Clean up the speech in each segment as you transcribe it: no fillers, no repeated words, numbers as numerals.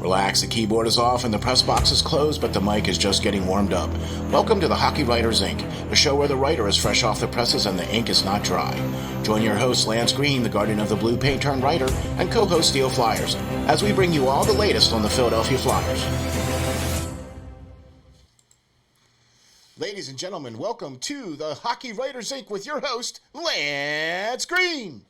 Relax, the keyboard is off and the press box is closed, but the mic is just getting warmed up. Welcome to the Hockey Writers Ink, the show where the writer is fresh off the presses and the ink is not dry. Join your host, Lance Green, the guardian of the blue paint turned writer, and co-host SteelFlyers, as we bring you all the latest on the Philadelphia Flyers. Ladies and gentlemen, welcome to the Hockey Writers Ink with your host, Lance Green.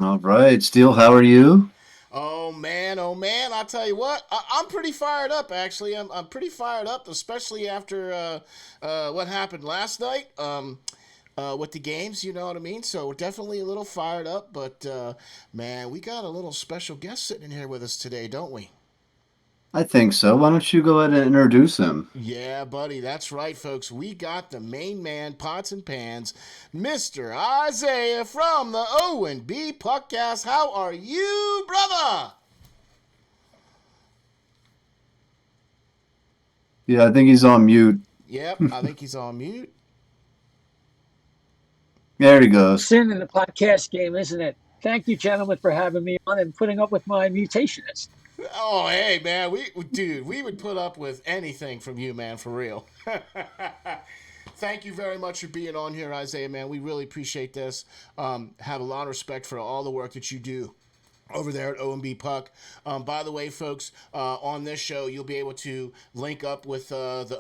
All right, Steel, how are you? Oh man, I'll tell you what, I'm pretty fired up, actually. I'm pretty fired up, especially after what happened last night with the games, you know what I mean? So we're definitely a little fired up, but man, we got a little special guest sitting in here with us today, don't we? I think so. Why don't you go ahead and introduce him? Yeah, buddy, that's right, folks. We got the main man, pots and pans, Mr. Isaiah from the O&BPuckcast. How are you, brother? Yeah, I think he's on mute. Yep, I think he's on mute. There he goes. Sin in the podcast game, isn't it? Thank you, gentlemen, for having me on and putting up with my mutationist. Oh, hey, man, we would put up with anything from you, man, for real. Thank you very much for being on here, Isaiah, man. We really appreciate this. Have a lot of respect for all the work that you do over there at O&BPuck. By the way, folks, on this show, you'll be able to link up with the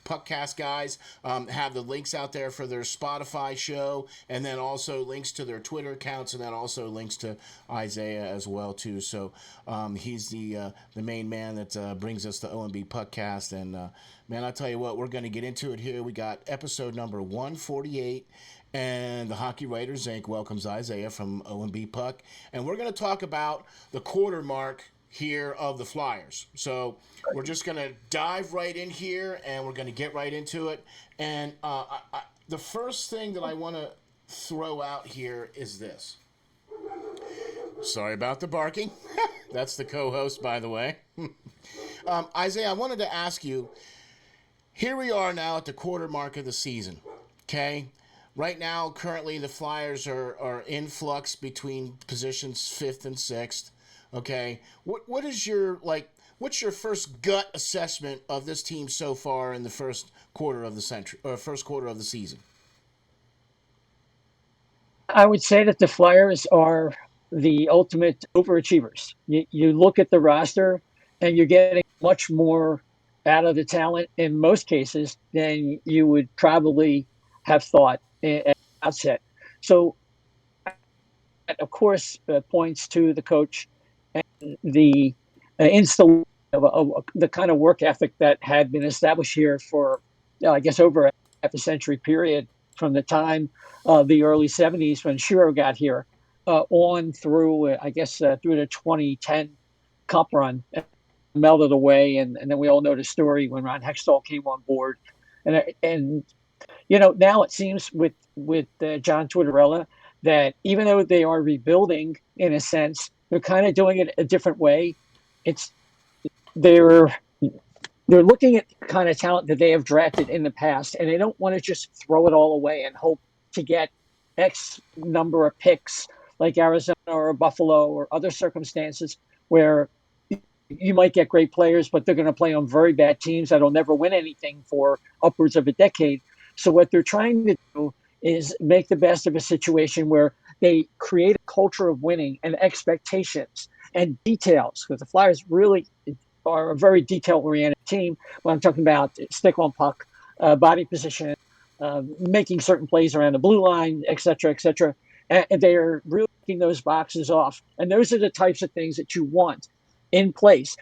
Puckcast guys, have the links out there for their Spotify show, and then also links to their Twitter accounts, and then also links to Isaiah as well too. So he's the main man that brings us the O&BPuckcast, and man, I'll tell you what, we're going to get into it here. We got episode number 148. And the Hockey Writers Ink welcomes Isaiah from O&BPuck, and we're going to talk about the quarter mark here of the Flyers. So we're just going to dive right in here, and we're going to get right into it. And the first thing that I want to throw out here is this. Sorry about the barking. That's the co-host, by the way. Isaiah, I wanted to ask you, here we are now at the quarter mark of the season, okay? Right now, currently, the Flyers are in flux between positions 5th and 6th. Okay, what is your what's your first gut assessment of this team so far in the first quarter of the season? I would say that the Flyers are the ultimate overachievers. You look at the roster, and you're getting much more out of the talent in most cases than you would probably have thought at the outset. So, that, of course, points to the coach and the installation of the kind of work ethic that had been established here for, I guess, over a half a century period from the time of the early 70s when Shiro got here on through, through the 2010 Cup run, and melted away. And then we all know the story when Ron Hextall came on board. And you know, now it seems with John Tortorella that even though they are rebuilding in a sense, they're kind of doing it a different way. They're looking at the kind of talent that they have drafted in the past, and they don't want to just throw it all away and hope to get X number of picks like Arizona or Buffalo or other circumstances where you might get great players, but they're going to play on very bad teams that'll never win anything for upwards of a decade. So what they're trying to do is make the best of a situation where they create a culture of winning and expectations and details, because the Flyers really are a very detail-oriented team. When I'm talking about stick on puck, body position, making certain plays around the blue line, et cetera, and they are really taking those boxes off. And those are the types of things that you want in place.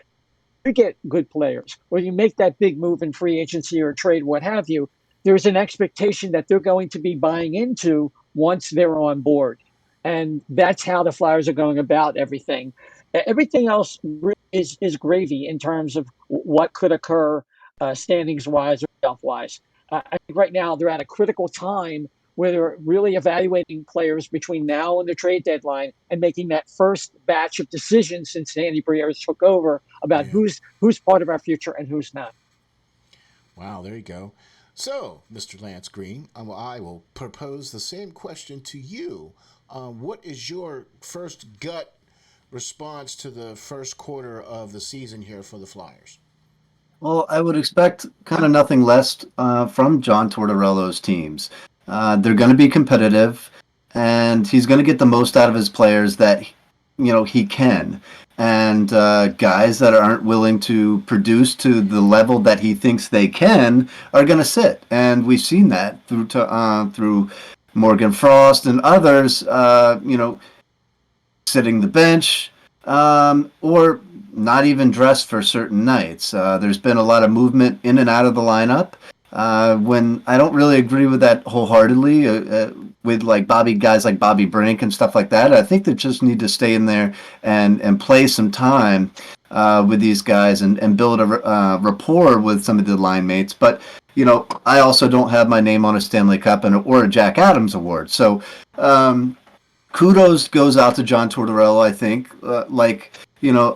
You get good players, or you make that big move in free agency or trade, what have you, there's an expectation that they're going to be buying into once they're on board. And that's how the Flyers are going about everything. Everything else is gravy in terms of what could occur standings-wise or self-wise. I think right now they're at a critical time where they're really evaluating players between now and the trade deadline and making that first batch of decisions since Andy Briere took over about who's part of our future and who's not. Wow, there you go. So, Mr. Lance Green, I will propose the same question to you. What is your first gut response to the first quarter of the season here for the Flyers? Well, I would expect kind of nothing less from John Tortorella's teams. They're going to be competitive, and he's going to get the most out of his players that he can. And guys that aren't willing to produce to the level that he thinks they can are going to sit. And we've seen that through Morgan Frost and others. Sitting the bench, or not even dressed for certain nights. There's been a lot of movement in and out of the lineup. When I don't really agree with that wholeheartedly, with like guys like Bobby Brink and stuff like that. I think they just need to stay in there and play some time with these guys and build a rapport with some of the line mates. But I also don't have my name on a Stanley Cup or a Jack Adams award. So kudos goes out to John Tortorella. I think,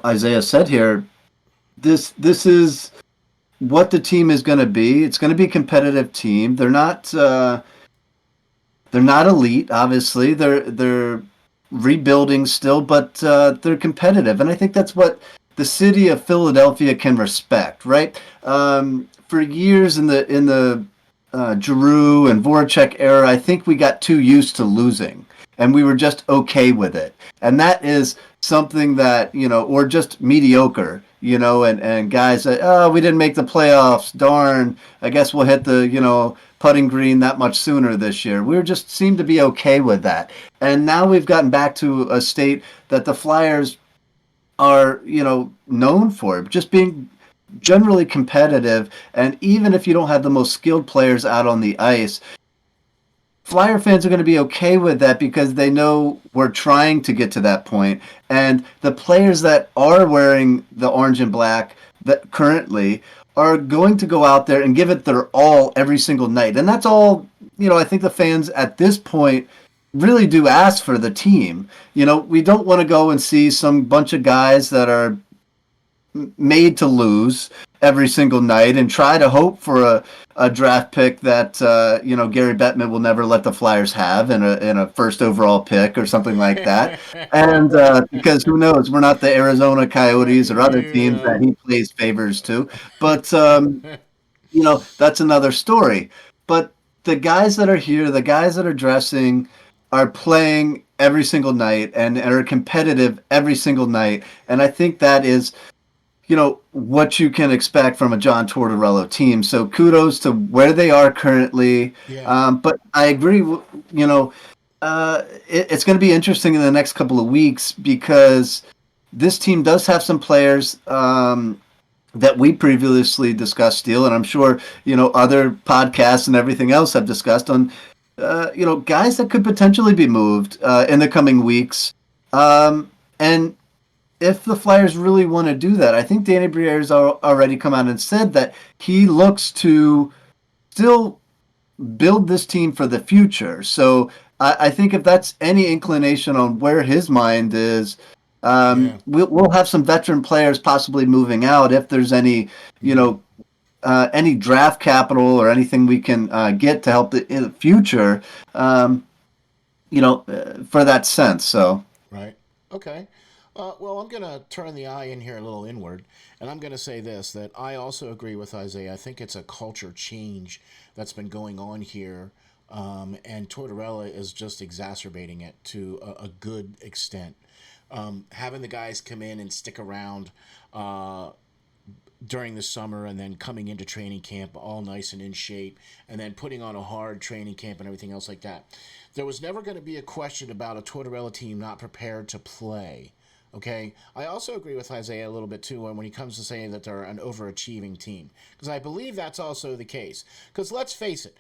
Isaiah said here, this is what the team is going to be. It's going to be a competitive team. They're not elite, obviously. They're rebuilding still, but they're competitive, and I think that's what the city of Philadelphia can respect, right? For years in the Giroux and Voracek era, I think we got too used to losing, and we were just okay with it. And that is something that, or just mediocre, and guys that, oh, we didn't make the playoffs, darn, I guess we'll hit the, putting green that much sooner this year. We just seem to be okay with that. And now we've gotten back to a state that the Flyers are, known for, just being generally competitive. And even if you don't have the most skilled players out on the ice, Flyer fans are going to be okay with that because they know we're trying to get to that point. And the players that are wearing the orange and black that currently are going to go out there and give it their all every single night. And that's all, I think the fans at this point really do ask for the team. We don't want to go and see some bunch of guys that are made to lose every single night and try to hope for a draft pick that Gary Bettman will never let the Flyers have in a first overall pick or something like that. And because who knows, we're not the Arizona Coyotes or other teams that he plays favors to. But that's another story. But the guys that are here, the guys that are dressing, are playing every single night and are competitive every single night. And I think that is what you can expect from a John Tortorella team. So kudos to where they are currently. Yeah. But I agree, it's going to be interesting in the next couple of weeks because this team does have some players that we previously discussed, Steel, and I'm sure, other podcasts and everything else have discussed on, guys that could potentially be moved in the coming weeks. And if the Flyers really want to do that, I think Danny Briere's already come out and said that he looks to still build this team for the future. So I think if that's any inclination on where his mind is, we'll have some veteran players possibly moving out if there's any, any draft capital or anything we can get to help in the future, for that sense. So Right. Okay. Well, I'm going to turn the eye in here a little inward, and I'm going to say this, that I also agree with Isaiah. I think it's a culture change that's been going on here, and Tortorella is just exacerbating it to a good extent. Having the guys come in and stick around during the summer and then coming into training camp all nice and in shape and then putting on a hard training camp and everything else like that. There was never going to be a question about a Tortorella team not prepared to play. Okay, I also agree with Isaiah a little bit too when he comes to saying that they're an overachieving team, because I believe that's also the case. Because let's face it,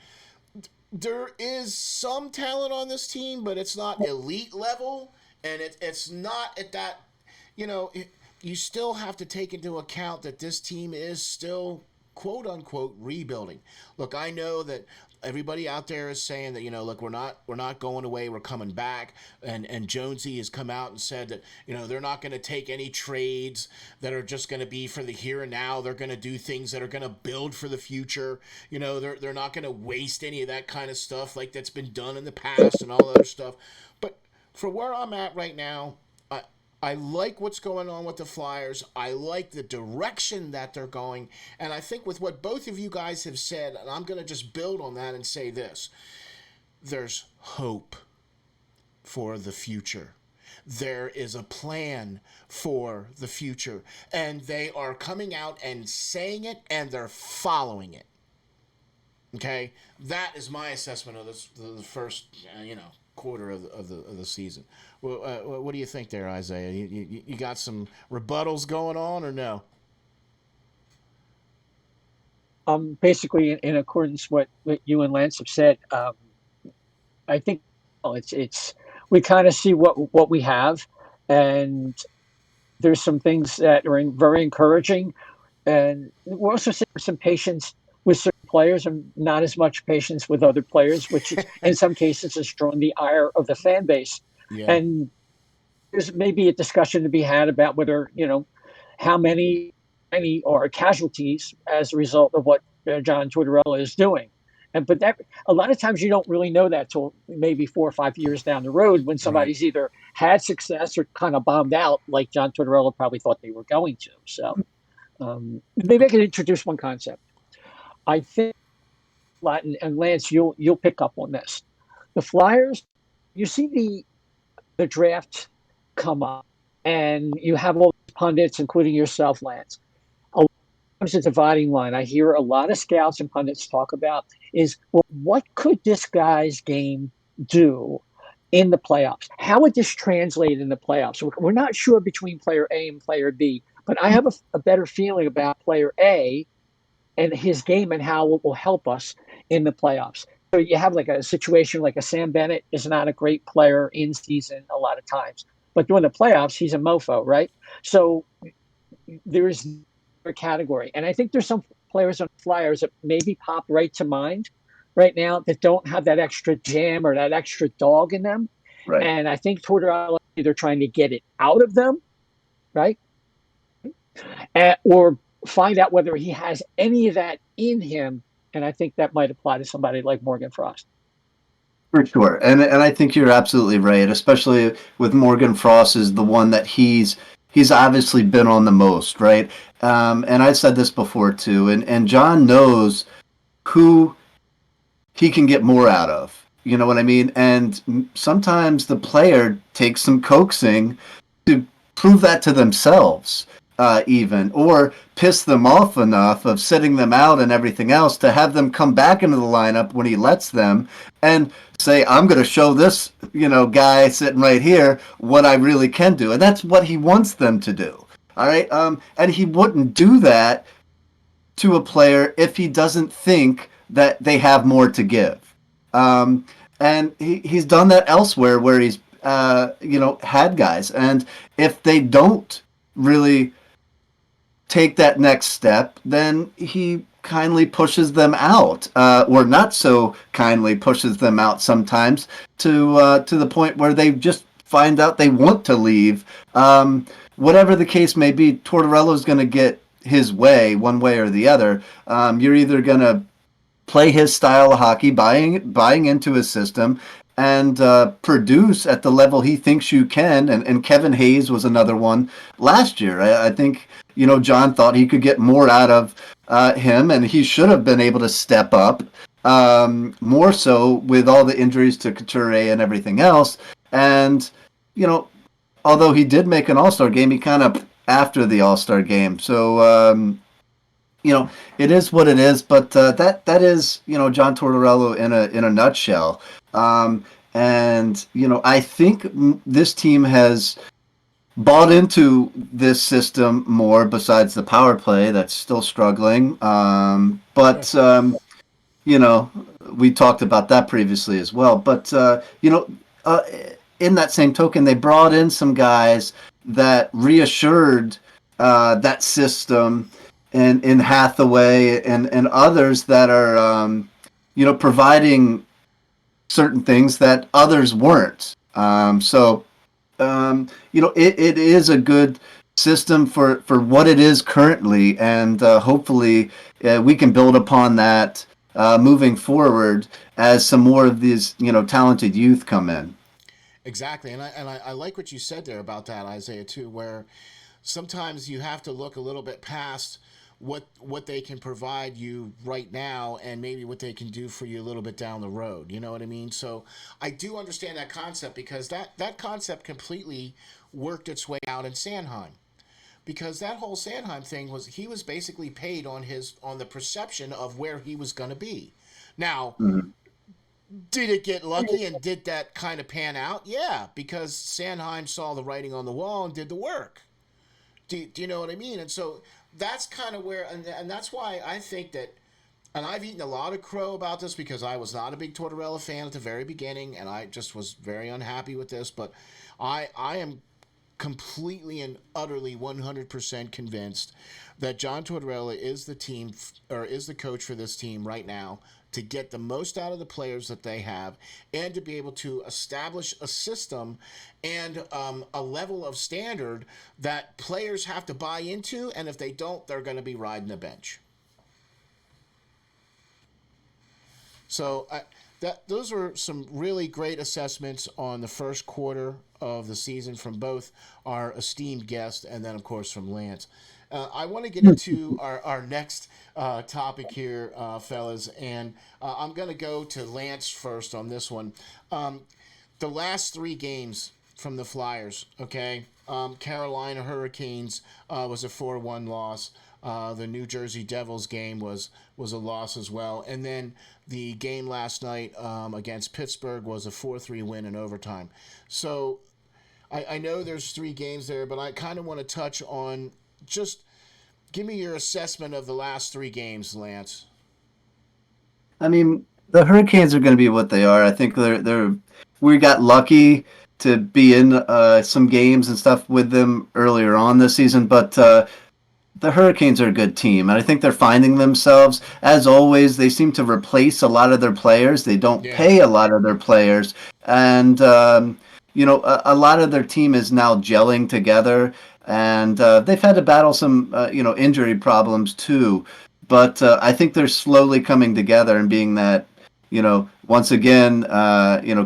there is some talent on this team, but it's not elite level, and it's not at that. You still have to take into account that this team is still quote unquote rebuilding. Look, I know that everybody out there is saying that, look, we're not going away, we're coming back, and Jonesy has come out and said that, they're not going to take any trades that are just going to be for the here and now. They're going to do things that are going to build for the future. They're not going to waste any of that kind of stuff like that's been done in the past and all that other stuff. But for where I'm at right now, I like what's going on with the Flyers. I like the direction that they're going. And I think with what both of you guys have said, and I'm going to just build on that and say this, there's hope for the future. There is a plan for the future. And they are coming out and saying it, and they're following it. Okay? That is my assessment of this, the first, quarter of the season. Well, what do you think there, Isaiah? You got some rebuttals going on or no? Basically, in accordance with what you and Lance have said, I think it's we kind of see what we have, and there's some things that are very encouraging, and we're also seeing some patience with certain players and not as much patience with other players, which in some cases has drawn the ire of the fan base. Yeah. And there's maybe a discussion to be had about whether, how many are casualties as a result of what John Tortorella is doing. But that a lot of times you don't really know that till maybe 4 or 5 years down the road when somebody's either had success or kind of bombed out, like John Tortorella probably thought they were going to. So maybe I can introduce one concept. I think, Latin and Lance, you'll pick up on this. The Flyers, you see the draft come up, and you have all the pundits, including yourself, Lance. A lot of times, a dividing line I hear a lot of scouts and pundits talk about is, well, what could this guy's game do in the playoffs? How would this translate in the playoffs? We're not sure between player A and player B, but I have a better feeling about player A and his game and how it will help us in the playoffs. So you have like a situation like a Sam Bennett is not a great player in season a lot of times, but during the playoffs, he's a mofo, right? So there's a category. And I think there's some players on Flyers that maybe pop right to mind right now that don't have that extra jam or that extra dog in them. Right. And I think Tortorella either trying to get it out of them, right? Or find out whether he has any of that in him. And I think that might apply to somebody like Morgan Frost. For sure. And I think you're absolutely right, especially with Morgan Frost is the one that he's obviously been on the most, right? And I said this before too, and John knows who he can get more out of. You know what I mean? And sometimes the player takes some coaxing to prove that to themselves. Even, or piss them off enough of sitting them out and everything else to have them come back into the lineup when he lets them and say, I'm going to show this, guy sitting right here what I really can do. And that's what he wants them to do. All right. And he wouldn't do that to a player if he doesn't think that they have more to give. And he's done that elsewhere where he's, had guys. And if they don't really take that next step, then he kindly pushes them out, or not so kindly pushes them out sometimes to the point where they just find out they want to leave. Whatever the case may be, Tortorella's going to get his way one way or the other. You're either going to play his style of hockey, buying into his system, and produce at the level he thinks you can. And Kevin Hayes was another one last year. I think, John thought he could get more out of him, and he should have been able to step up more so with all the injuries to Couture and everything else. And, although he did make an All-Star game, he kind of after the All-Star game. So, it is what it is, but that is, John Tortorella in a nutshell. And, I think this team has bought into this system more besides the power play that's still struggling. But we talked about that previously as well. But, in that same token, they brought in some guys that reassured that system in Hathaway and others that are, providing certain things that others weren't. It is a good system for what it is currently, and hopefully we can build upon that moving forward as some more of these, talented youth come in. Exactly, and I like what you said there about that, Isaiah, too, where sometimes you have to look a little bit past what they can provide you right now and maybe what they can do for you a little bit down the road. You know what I mean? So I do understand that concept because that concept completely worked its way out in Sanheim. Because that whole Sanheim thing was he was basically paid on the perception of where he was going to be. Now, Mhm. did it get lucky and did that kind of pan out? Yeah, because Sanheim saw the writing on the wall and did the work. Do you know what I mean? And so that's kind of where, and that's why I think that, and I've eaten a lot of crow about this because I was not a big Tortorella fan at the very beginning, and I just was very unhappy with this. But I am completely and utterly 100% convinced that John Tortorella is the team or is the coach for this team right now to get the most out of the players that they have and to be able to establish a system and a level of standard that players have to buy into, and if they don't, they're going to be riding the bench. So those are some really great assessments on the first quarter of the season from both our esteemed guest and then, of course, from Lance. I want to get into our next topic here, fellas, and I'm going to go to Lance first on this one. The last three games from the Flyers, okay? Carolina Hurricanes was a 4-1 loss. The New Jersey Devils game was a loss as well. And then the game last night against Pittsburgh was a 4-3 win in overtime. So I know there's three games there, but I kind of want to touch on just give me your assessment of the last three games, Lance. I mean, the Hurricanes are going to be what they are. I think we got lucky to be in some games and stuff with them earlier on this season, but the Hurricanes are a good team, and I think they're finding themselves. As always, they seem to replace a lot of their players. They don't pay a lot of their players, and a lot of their team is now gelling together. And they've had to battle some injury problems too, but I think they're slowly coming together and being that once again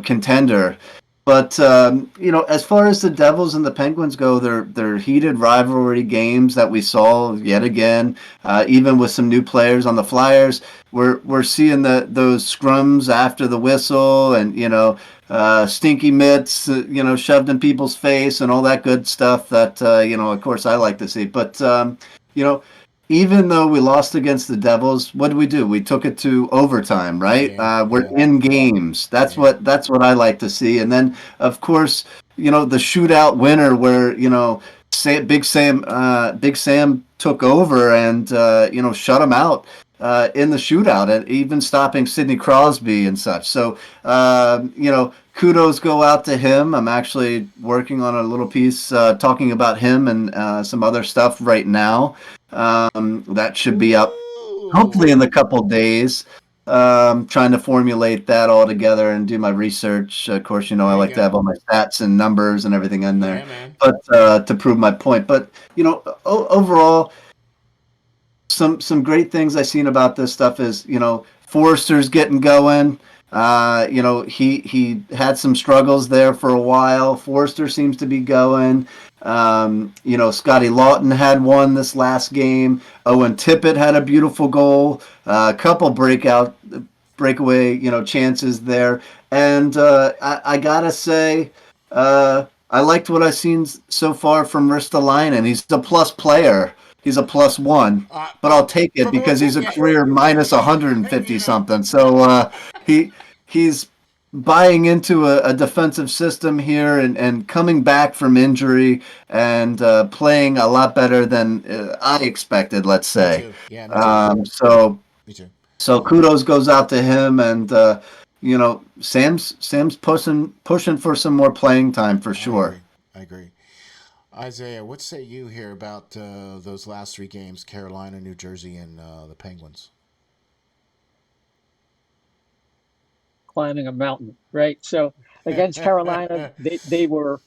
contender. But as far as the Devils and the Penguins go, they're heated rivalry games that we saw yet again. Even with some new players on the Flyers, we're seeing those scrums after the whistle, and stinky mitts, shoved in people's face, and all that good stuff. That of course, I like to see. But even though we lost against the Devils, what did we do? We took it to overtime, right? We're in games. That's what I like to see. And then, of course, the shootout winner where Big Sam took over and shut him out in the shootout, and even stopping Sidney Crosby and such. So kudos go out to him. I'm actually working on a little piece talking about him and some other stuff right now. That should be up hopefully in a couple days. Trying to formulate that all together and do my research. Of course, I like to have all my stats and numbers and everything in there, but to prove my point. But overall, some great things I've seen about this stuff is Forrester's getting going. He had some struggles there for a while. Forrester seems to be going. Scotty Lawton had one this last game. Owen Tippett had a beautiful goal. A couple breakaway, chances there. And I gotta say, I liked what I've seen so far from Ristolainen. He's a plus player. He's a +1, but I'll take it because he's a career minus 150 something. So he's buying into a defensive system here and coming back from injury and playing a lot better than I expected, let's say. Me too. Yeah, me too. So kudos goes out to him, and Sam's pushing for some more playing time for sure. I agree. Isaiah, what say you here about those last three games, Carolina, New Jersey, and the Penguins? Climbing a mountain, right? So against Carolina, they were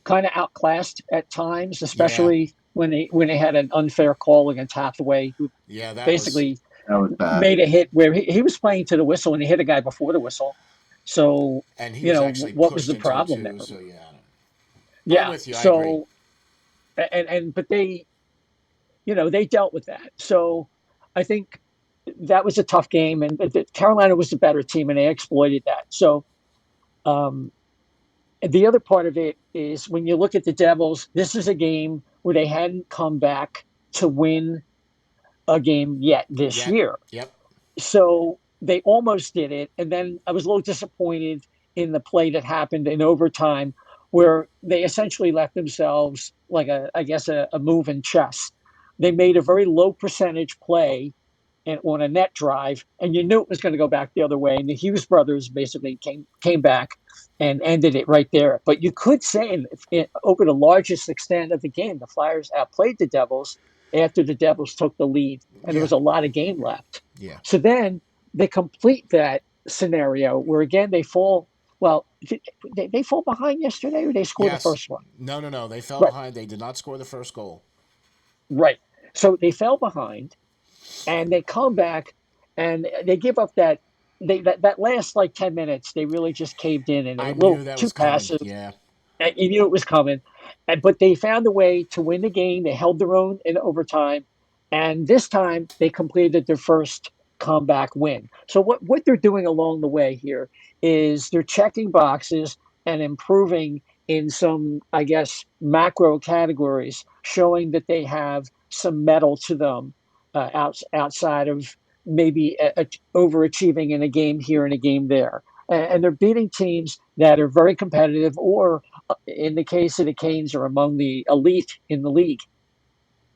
kind of outclassed at times, especially when they had an unfair call against Hathaway, who basically was bad. made a hit where he was playing to the whistle and he hit a guy before the whistle. So, And he was actually what was pushed the into it problem too. there? So yeah, I'm Yeah. with you. I agree. So, but they dealt with that. So I think that was a tough game, and Carolina was the better team, and they exploited that. So um, the other part of it is when you look at the Devils, this is a game where they hadn't come back to win a game yet this Yep. year. Yep. So they almost did it. And then I was a little disappointed in the play that happened in overtime, where they essentially left themselves like I guess, a move in chess. They made a very low percentage play and on a net drive, and you knew it was going to go back the other way. And the Hughes brothers basically came back and ended it right there. But you could say, over the largest extent of the game, the Flyers outplayed the Devils after the Devils took the lead, and there Yeah. was a lot of game left. Yeah. So then they complete that scenario where again they fall. Well, did they fall behind yesterday, or they score the Yes. first one? No. They fell Right, behind. They did not score the first goal. right. So they fell behind, and they come back, and they give up that last like 10 minutes. They really just caved in, and a I little knew that too was coming. passive. Yeah. And you knew it was coming, but they found a way to win the game. They held their own in overtime, and this time they completed their first comeback win. So what they're doing along the way here is they're checking boxes and improving in some, I guess, macro categories, showing that they have some metal to them, outside of maybe overachieving in a game here and a game there. And they're beating teams that are very competitive, or in the case of the Canes, are among the elite in the league.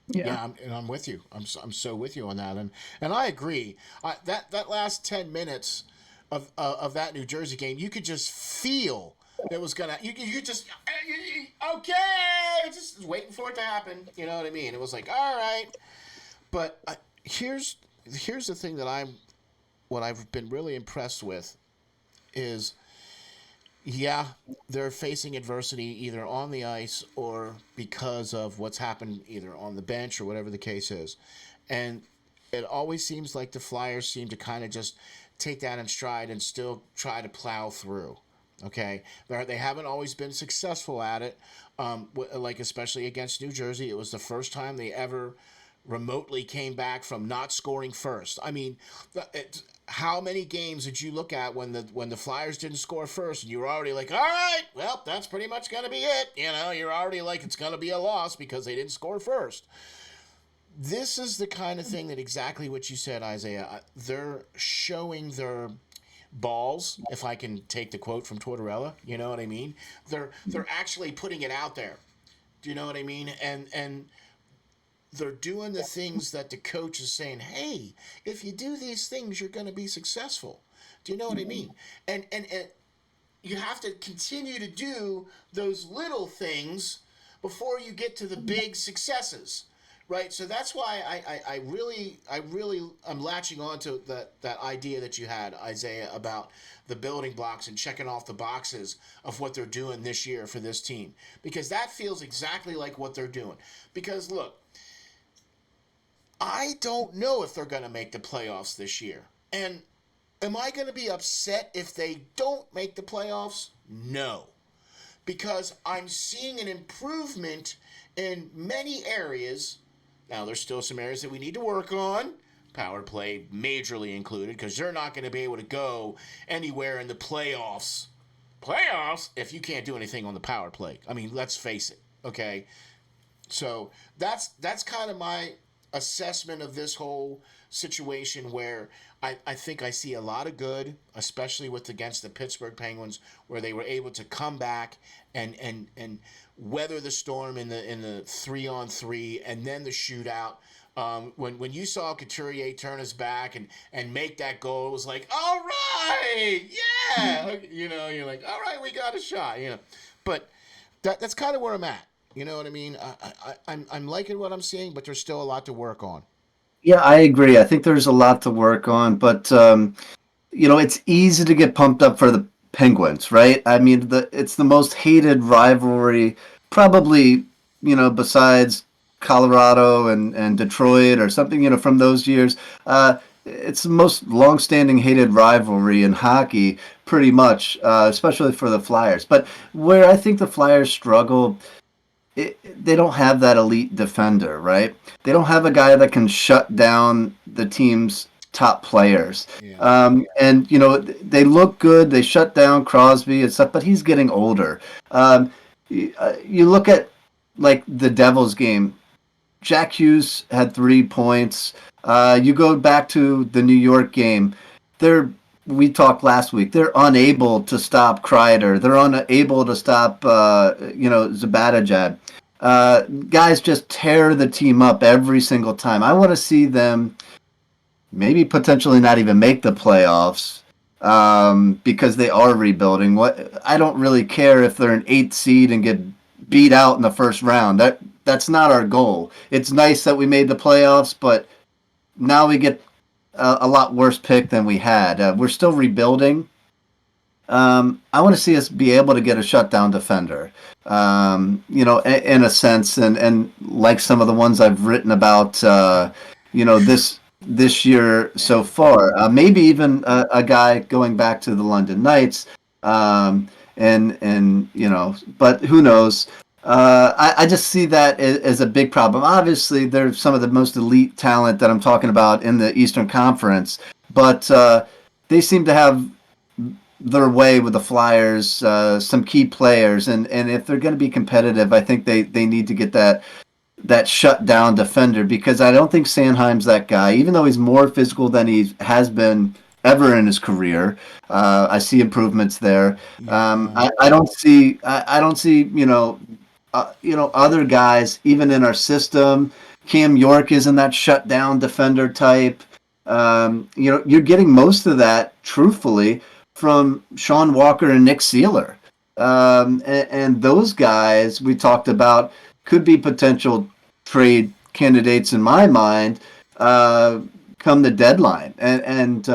Yeah. Yeah, I'm with you. I'm so with you on that, and I agree. That last 10 minutes of that New Jersey game, you could just feel it was gonna. You just okay, just waiting for it to happen. You know what I mean? It was like all right, but here's the thing that what I've been really impressed with is, yeah, they're facing adversity either on the ice or because of what's happened either on the bench or whatever the case is. And it always seems like the Flyers seem to kind of just take that in stride and still try to plow through. Okay, they haven't always been successful at it. Like especially against New Jersey, it was the first time they ever remotely came back from not scoring first. I mean, how many games did you look at when the Flyers didn't score first, and you were already like, all right, well, that's pretty much gonna be it. You're already like, it's gonna be a loss because they didn't score first. This is the kind of thing that exactly what you said, Isaiah. They're showing their balls, if I can take the quote from Tortorella. You know what I mean? They're actually putting it out there. Do you know what I mean? And they're doing the things that the coach is saying, hey, if you do these things, you're going to be successful. Do you know what I mean? And you have to continue to do those little things before you get to the big successes. Right, so that's why I really I'm latching on to that idea that you had, Isaiah, about the building blocks and checking off the boxes of what they're doing this year for this team, because that feels exactly like what they're doing. Because look, I don't know if they're going to make the playoffs this year. And am I going to be upset if they don't make the playoffs? No. Because I'm seeing an improvement in many areas. Now, there's still some areas that we need to work on. Power play majorly included, because you're not going to be able to go anywhere in the playoffs. Playoffs? If you can't do anything on the power play. I mean, let's face it. Okay? So that's kind of my assessment of this whole situation, where I think I see a lot of good, especially against the Pittsburgh Penguins, where they were able to come back and weather the storm in the 3-on-3 and then the shootout. When you saw Couturier turn his back and make that goal, it was like, all right, yeah, you're like, all right, we got a shot, But that's kind of where I'm at. You know what I mean? I'm liking what I'm seeing, but there's still a lot to work on. Yeah, I agree. I think there's a lot to work on, but it's easy to get pumped up for the Penguins, right? I mean, it's the most hated rivalry, probably, besides Colorado and Detroit or something, from those years. it's the most long-standing hated rivalry in hockey, pretty much, especially for the Flyers. But where I think the Flyers struggle, they don't have that elite defender, right? They don't have a guy that can shut down the team's top players. Yeah. And they look good. They shut down Crosby and stuff, but he's getting older. You look at like the Devils game. Jack Hughes had 3 points. You go back to the New York game. We talked last week. They're unable to stop Kreider. They're unable to stop, Zibanejad. Guys just tear the team up every single time. I want to see them maybe potentially not even make the playoffs because they are rebuilding. I don't really care if they're an 8th seed and get beat out in the first round. That's not our goal. It's nice that we made the playoffs, but now we get a lot worse pick than we had. We're still rebuilding. I want to see us be able to get a shutdown defender, in a sense, and like some of the ones I've written about, this year so far. Maybe even a guy going back to the London Knights, but who knows? I just see that as a big problem. Obviously, they're some of the most elite talent that I'm talking about in the Eastern Conference, but they seem to have their way with the Flyers, some key players, and if they're going to be competitive, I think they need to get that shutdown defender, because I don't think Sanheim's that guy, even though he's more physical than he has been ever in his career. I see improvements there. I don't see other guys even in our system. Cam York isn't that shutdown defender type. You're getting most of that, truthfully, from Sean Walker and Nick Seeler. And those guys we talked about could be potential trade candidates in my mind come the deadline. And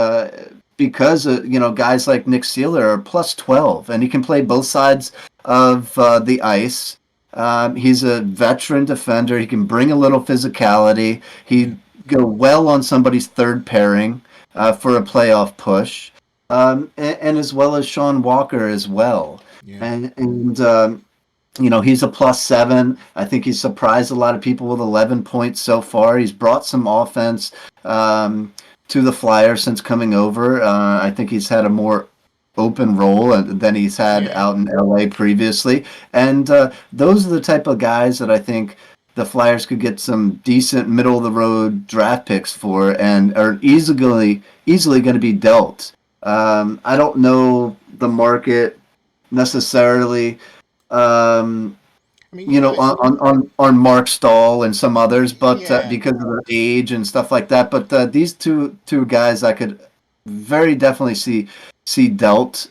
because guys like Nick Seeler are plus 12, and he can play both sides of the ice. He's a veteran defender. He can bring a little physicality. He'd go well on somebody's third pairing for a playoff push. And as well as Sean Walker as well. Yeah. And he's a +7. I think he's surprised a lot of people with 11 points so far. He's brought some offense to the Flyers since coming over. I think he's had a more open role than he's had out in LA previously. And those are the type of guys that I think the Flyers could get some decent middle-of-the-road draft picks for and are easily going to be dealt. I don't know the market necessarily, on Mark Stahl and some others, but because of their age and stuff like that. But these two guys I could very definitely see dealt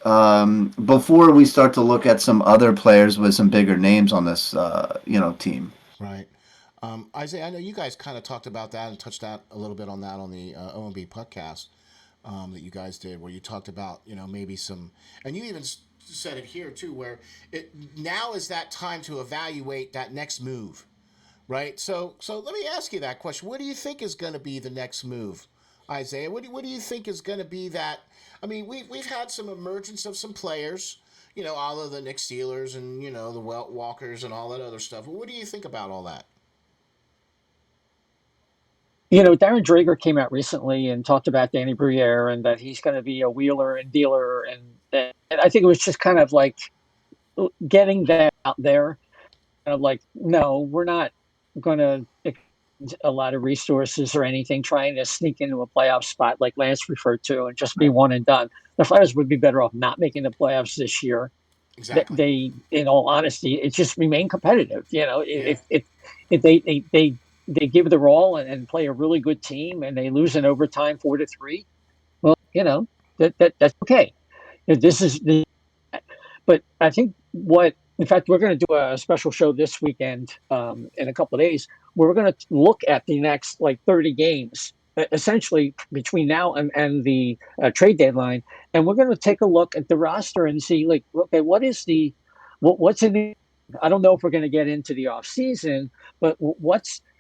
before we start to look at some other players with some bigger names on this team. Right. Isaiah, I know you guys kind of talked about that and touched out a little bit on that on the O&BPuckcast that you guys did, where you talked about maybe some, and you even said it here too, where it now is that time to evaluate that next move, right? So let me ask you that question. What do you think is going to be the next move, Isaiah? What do you think is going to be that? I mean, we've had some emergence of some players, all of the Nick Steelers and the Walkers and all that other stuff. What do you think about all that? Darren Drager came out recently and talked about Danny Briere and that he's going to be a wheeler and dealer. And I think it was just kind of like getting that out there. Kind of like, no, we're not going to expend a lot of resources or anything trying to sneak into a playoff spot like Lance referred to and just be one and done. The Flyers would be better off not making the playoffs this year. Exactly. They, in all honesty, it just remain competitive. If they give their all and play a really good team and they lose in overtime 4-3, well, that's okay. But I think in fact, we're going to do a special show this weekend in a couple of days where we're going to look at the next 30 games, essentially between now and the trade deadline. And we're going to take a look at the roster and see okay, what's in the, I don't know if we're going to get into the off season, but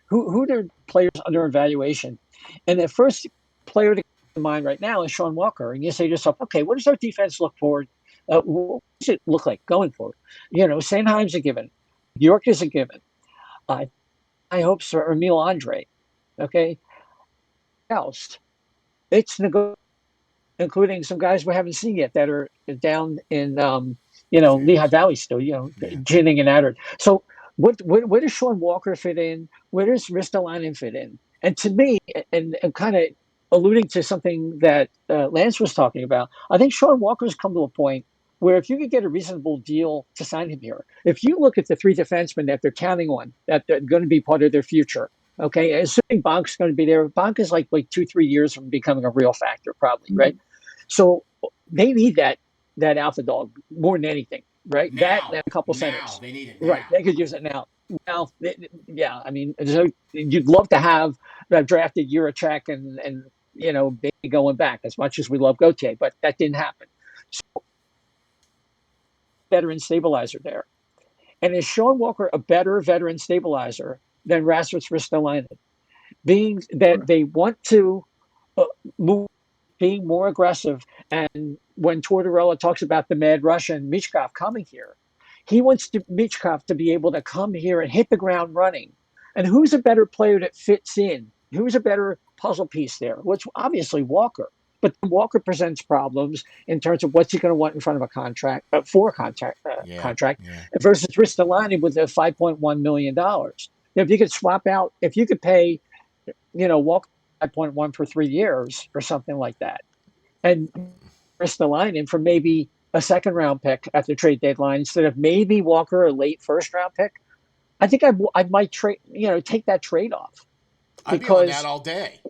who are players under evaluation? And at first, player to keep in mind right now is Sean Walker. And you say to yourself, okay, what does our defense look forward? What does it look like going forward? Sanheim's a given. York is a given. I hope Sir Emil Andre. Okay. Else. It's including some guys we haven't seen yet that are down in Lehigh Valley still, Ginning and Adder. So where does Sean Walker fit in? Where does Ristolainen fit in? And to me, and kind of alluding to something that Lance was talking about, I think Sean Walker's come to a point where if you could get a reasonable deal to sign him here, if you look at the three defensemen that they're counting on, that they're going to be part of their future, okay, assuming Bonk's going to be there, Bonk is like 2-3 years from becoming a real factor, probably, right? So they need that alpha dog more than anything, right? Now, that and a couple centers. They need it now. Right, they could use it now. Well, yeah, I mean, so you'd love to have drafted Juracek and Baby going back as much as we love Gauthier, but that didn't happen. So, veteran stabilizer there. And is Sean Walker a better veteran stabilizer than Rasmus Ristolainen? Being that they want to move, being more aggressive, and when Tortorella talks about the Mad Russian Michkov coming here, he wants Michkov to be able to come here and hit the ground running. And who's a better player that fits in? Who's a better puzzle piece there? Well, it's obviously Walker. But Walker presents problems in terms of what's he going to want in front of a contract, contract versus Ristolainen with the $5.1 million. If you could swap out, if you could pay, Walker 5.1 for 3 years or something like that, and Ristolainen for maybe a second round pick at the trade deadline instead of maybe Walker a late first round pick, I think I might take that trade off. I'd be on that all day.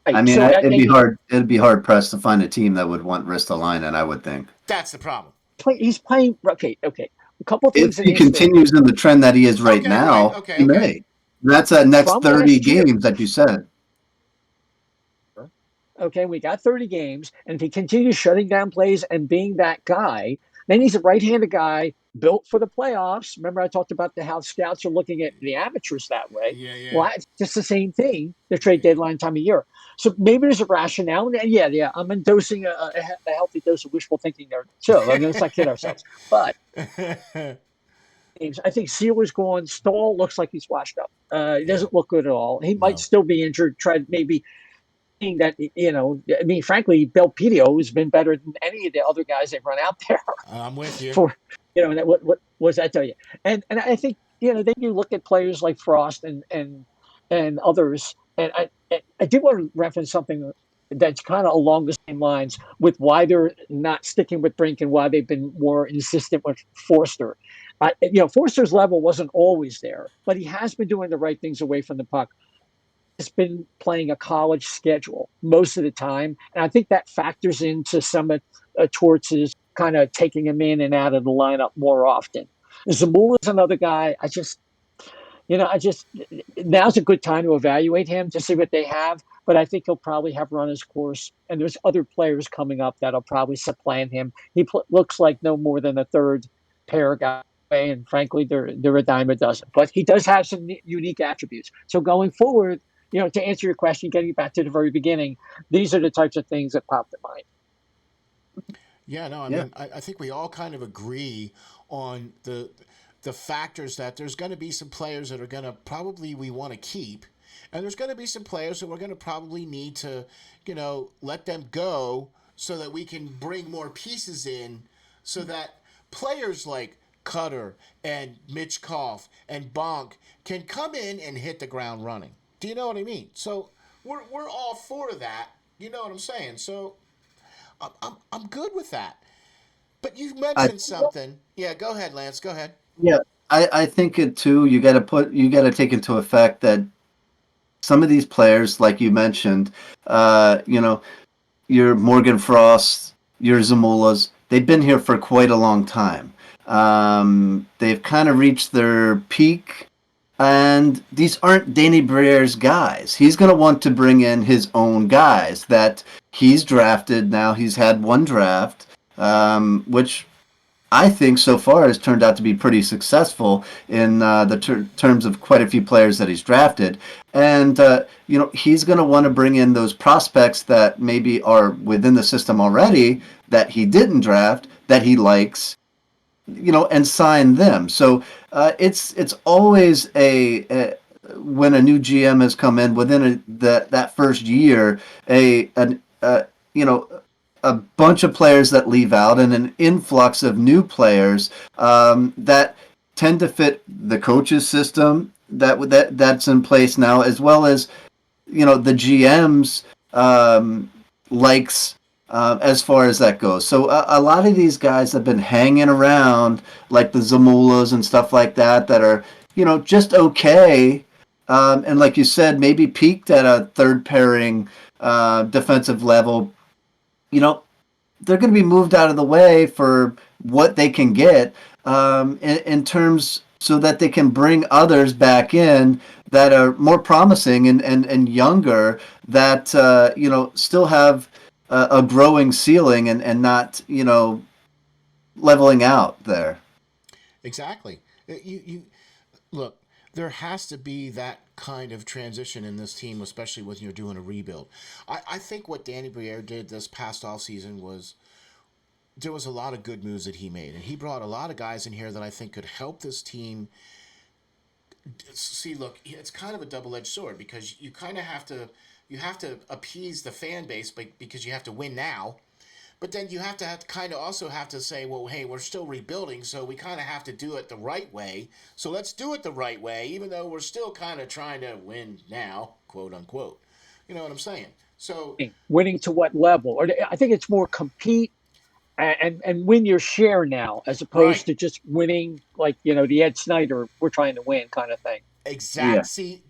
I mean, it'd be hard pressed to find a team that would want Ristolainen, I would think. That's the problem. He's playing. Okay. A couple things. If he continues in the trend that he is right now, he may. That's that next 30 games that you said. Okay, we got 30 games, and if he continues shutting down plays and being that guy, then he's a right-handed guy built for the playoffs. Remember, I talked about how scouts are looking at the amateurs that way. Yeah. Well, it's just the same thing, the trade deadline time of year. So maybe there's a rationale. And yeah, I'm endorsing a healthy dose of wishful thinking there, too. I mean, let's not kid ourselves. But I think Sealer's gone. Stahl looks like he's washed up. He doesn't look good at all. He might still be injured. Maybe that, I mean, frankly, Belpedio has been better than any of the other guys they've run out there. I'm with you. What does that tell you? And I think, then you look at players like Frost and others, and I do want to reference something that's kind of along the same lines with why they're not sticking with Brink and why they've been more insistent with Forster. Forster's level wasn't always there, but he has been doing the right things away from the puck. He's been playing a college schedule most of the time, and I think that factors into some of Torts' kind of taking him in and out of the lineup more often. Zamula's another guy. Now's a good time to evaluate him to see what they have, but I think he'll probably have run his course, and there's other players coming up that'll probably supplant him. He looks like no more than a third pair guy, and frankly, they're a dime a dozen. But he does have some unique attributes. So going forward, to answer your question, getting back to the very beginning, these are the types of things that pop to mind. Yeah, no, I mean, I think we all kind of agree on the factors that there's going to be some players that are going to probably we want to keep, and there's going to be some players that we're going to probably need to, let them go so that we can bring more pieces in so that players like Cutter and Michkov and Bonk can come in and hit the ground running. Do you know what I mean? So we're all for that. You know what I'm saying? So I'm good with that. But you mentioned something. Yeah, go ahead, Lance. Go ahead. Yeah, I think it too. You got to take into effect that some of these players, like you mentioned, your Morgan Frost, your Zamulas, they've been here for quite a long time. They've kind of reached their peak. And these aren't Danny Briere's guys. He's going to want to bring in his own guys that he's drafted. Now he's had one draft, which I think so far has turned out to be pretty successful in the terms of quite a few players that he's drafted. And, he's going to want to bring in those prospects that maybe are within the system already that he didn't draft, that he likes, and sign them. So it's always when a new GM has come in within that first year, a bunch of players that leave out and an influx of new players that tend to fit the coach's system that's in place now, as well as the GM's likes as far as that goes. So a lot of these guys have been hanging around, like the Zamulas and stuff like that are just okay. And like you said, maybe peaked at a third pairing defensive level. They're going to be moved out of the way for what they can get in terms so that they can bring others back in that are more promising and younger that, still have a growing ceiling and not, leveling out there. Exactly. You look, there has to be that kind of transition in this team, especially when you're doing a rebuild. I think what Danny Briere did this past offseason was there was a lot of good moves that he made, and he brought a lot of guys in here that I think could help this team. See, look, it's kind of a double-edged sword because you kind of have to appease the fan base because you have to win now. But then you have to kind of also have to say, well, hey, we're still rebuilding, so we kind of have to do it the right way. So let's do it the right way, even though we're still kind of trying to win now, quote unquote. You know what I'm saying? So winning to what level? Or I think it's more compete and win your share now, as opposed to just winning like the Ed Snyder, we're trying to win kind of thing. Exactly. Yeah. See,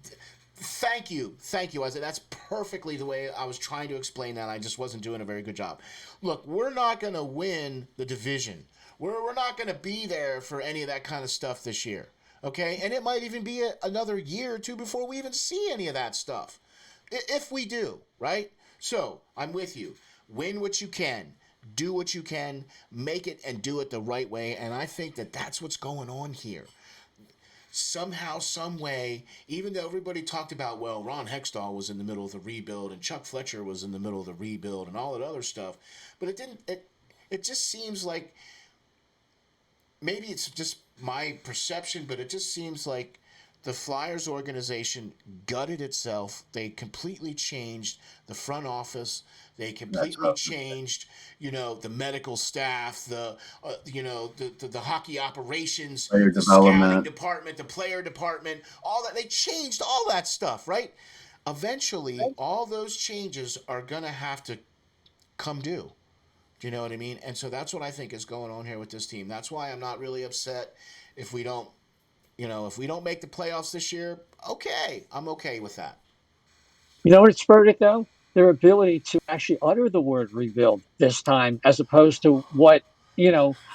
thank you, Isaiah. That's perfectly the way I was trying to explain that. I just wasn't doing a very good job. Look, we're not going to win the division. We're not going to be there for any of that kind of stuff this year. Okay, and it might even be another year or two before we even see any of that stuff. If we do, right? So I'm with you. Win what you can. Do what you can. Make it and do it the right way. And I think that that's what's going on here. Somehow, some way, even though everybody talked about, well, Ron Hextall was in the middle of the rebuild and Chuck Fletcher was in the middle of the rebuild and all that other stuff, but it just seems like, maybe it's just my perception, but it just seems like the Flyers organization gutted itself. They completely changed the front office. They completely changed, the medical staff, the hockey operations, the scouting department, the player department, all that. They changed all that stuff, right? Eventually, all those changes are going to have to come due. Do you know what I mean? And so that's what I think is going on here with this team. That's why I'm not really upset if we don't make the playoffs this year. Okay, I'm okay with that. You know what it spurred it, though? Their ability to actually utter the word rebuild this time, as opposed to what,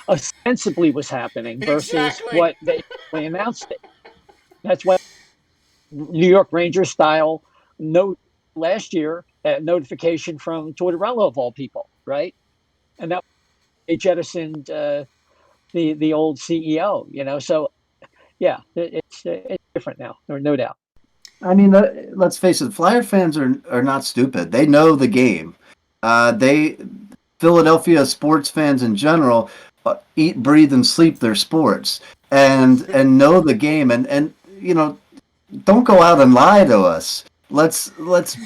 ostensibly was happening versus what they announced it. That's why New York Rangers style note last year, notification from Tortorella of all people, right? And that they jettisoned the old CEO, so yeah, it's different now, no doubt. I mean, let's face it, Flyer fans are not stupid. They know the game. Philadelphia sports fans in general eat, breathe, and sleep their sports and know the game. And don't go out and lie to us. Let's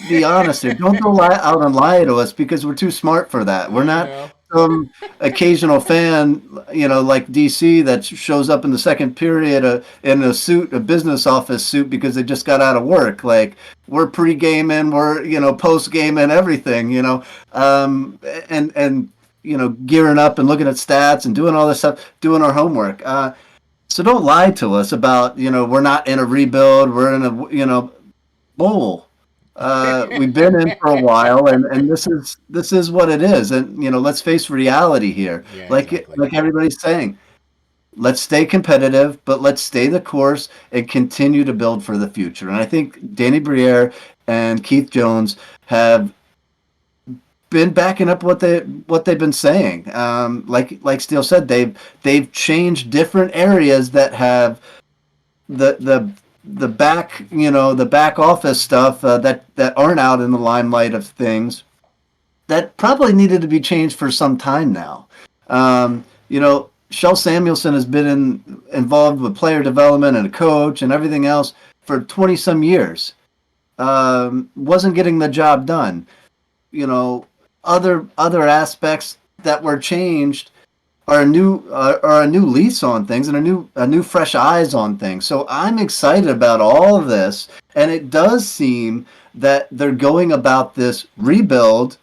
be honest here. Don't go out and lie to us because we're too smart for that. We're not some occasional fan, like DC that shows up in the second period in a business office suit because they just got out of work. Like, we're pre-gaming, we're post-gaming, everything, and gearing up and looking at stats and doing all this stuff, doing our homework. So don't lie to us about we're not in a rebuild, we're in a bowl. We've been in for a while, and this is what it is. And let's face reality here. Yeah, like everybody's saying, let's stay competitive, but let's stay the course and continue to build for the future. And I think Danny Briere and Keith Jones have been backing up what they've been saying. Like Steele said, they've changed different areas that have the back the back office stuff that aren't out in the limelight of things that probably needed to be changed for some time now. Shel Samuelson has been involved with player development and a coach and everything else for 20 some years. Wasn't getting the job done. Other aspects that were changed are a new lease on things and a new fresh eyes on things. So I'm excited about all of this, and it does seem that they're going about this rebuild,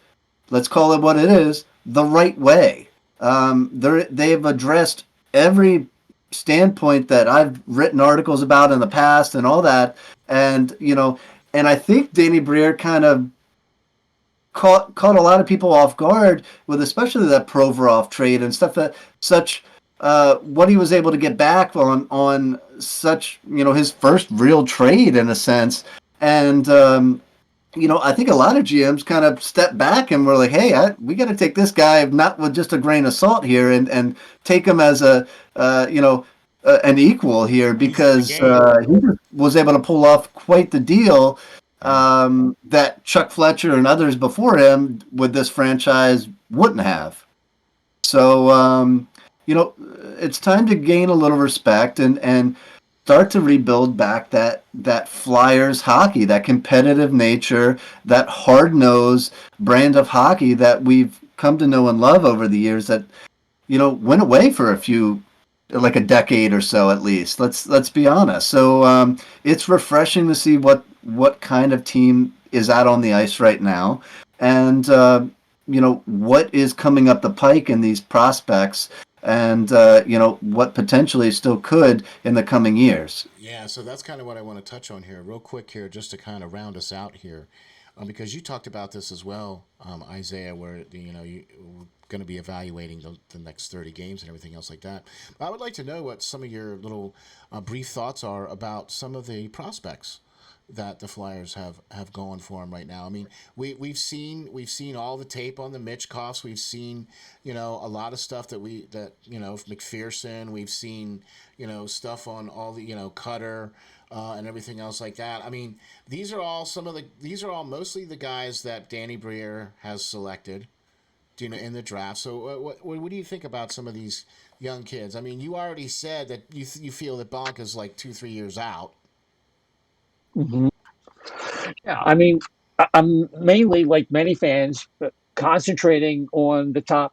let's call it what it is, the right way. They've addressed every standpoint that I've written articles about in the past and all that, and and I think Danny Briere kind of caught a lot of people off guard with especially that Provorov trade and stuff what he was able to get back on such his first real trade in a sense. And I think a lot of GMs kind of stepped back and were like, hey, we got to take this guy not with just a grain of salt here and take him as an equal here, because he was able to pull off quite the deal that Chuck Fletcher and others before him with this franchise wouldn't have. So, it's time to gain a little respect and start to rebuild back that Flyers hockey, that competitive nature, that hard-nosed brand of hockey that we've come to know and love over the years that, went away for like a decade or so at least. Let's be honest. So it's refreshing to see what kind of team is out on the ice right now, and what is coming up the pike in these prospects, and what potentially still could in the coming years. Yeah, so that's kind of what I want to touch on here real quick here, just to kind of round us out here, because you talked about this as well, Isaiah, where you're going to be evaluating the next 30 games and everything else like that. But I would like to know what some of your little brief thoughts are about some of the prospects that the Flyers have going for them right now. I mean, we've seen all the tape on the Mitchkoffs. We've seen a lot of stuff that McPherson. We've seen stuff on all the Cutter and everything else like that. I mean, these are all mostly the guys that Danny Briere has selected, in the draft. So what do you think about some of these young kids? I mean, you already said that you feel that Bonk is like 2-3 years out. Mm-hmm. Yeah, I mean, I'm mainly, like many fans, concentrating on the top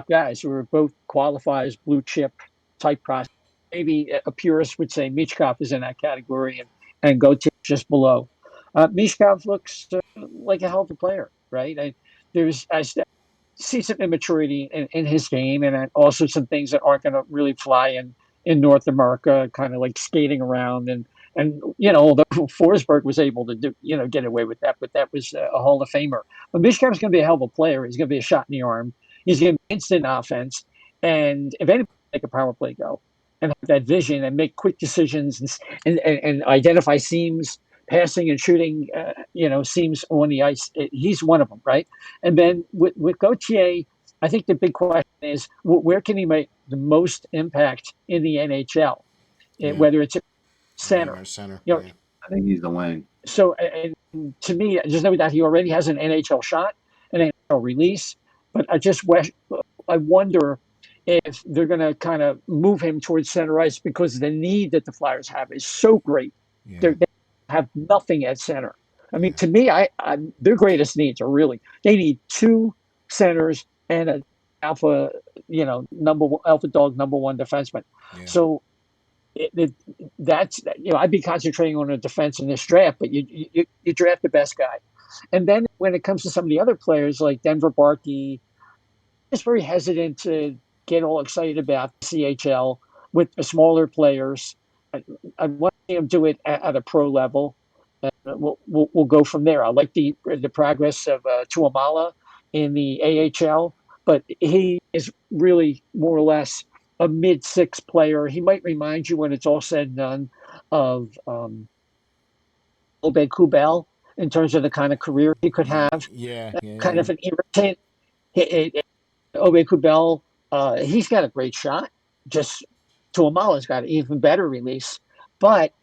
guys who are both qualified as blue chip type prospects. Maybe a purist would say Michkov is in that category, and Gauthier just below. Michkov looks like a hell of a player, right? I see some immaturity in his game, and also some things that aren't going to really fly in North America, kind of like skating around and although Forsberg was able to get away with that, but that was a Hall of Famer. But Mishkov's going to be a hell of a player. He's going to be a shot in the arm. He's going to be instant offense, and if anybody make a power play go and have that vision and make quick decisions and identify seams, passing and shooting, seams on the ice, he's one of them, right? And then with Gauthier, I think the big question is where can he make the most impact in the NHL, whether it's center. Yeah. I think he's the wing. So, and to me, just know that he already has an NHL shot, an NHL release. But I wonder if they're going to kind of move him towards center ice, because the need that the Flyers have is so great. Yeah. They have nothing at center. I mean, to me, their greatest needs are really, they need 2 centers and an alpha dog number 1 defenseman. Yeah. So that's I'd be concentrating on a defense in this draft, but you draft the best guy. And then when it comes to some of the other players like Denver Barkey, just very hesitant to get all excited about the CHL with the smaller players. I want to see him do it at a pro level. We'll go from there. I like the progress of Tuamala in the AHL, but he is really more or less a mid-6 player. He might remind you, when it's all said and done, of Obed Kubel in terms of the kind of career he could have. Yeah. Kind of an irritant. Obe Kubel, he's got a great shot. Just Tuamala's got an even better release, but